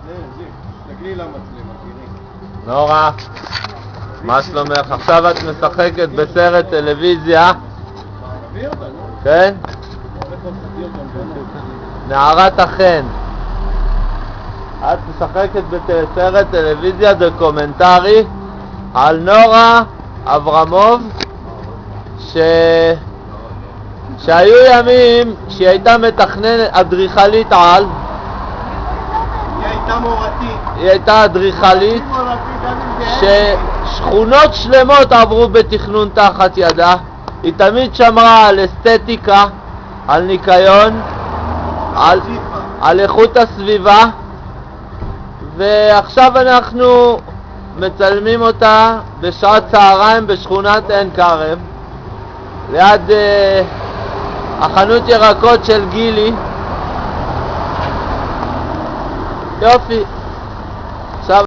תסתכלי למצלמה, תראי. נורה, מה שלומך? עכשיו את משחקת בסרט טלוויזיה, תביא אותה, נו. כן? נערת החן. את משחקת בסרט טלוויזיה דוקומנטרי על נורה אברמוב, שהיו ימים שהיא הייתה מתכננת, אדריכלית על. היא הייתה מורתי. היא הייתה אדריכלית ששכונות שלמות עברו בתכנון תחת ידה. היא תמיד שמרה על אסתטיקה, על ניקיון, על איכות הסביבה, ועכשיו אנחנו מצלמים אותה בשעת צהריים בשכונת עין כרם, ליד החנות ירקות של גילי. יופי. עכשיו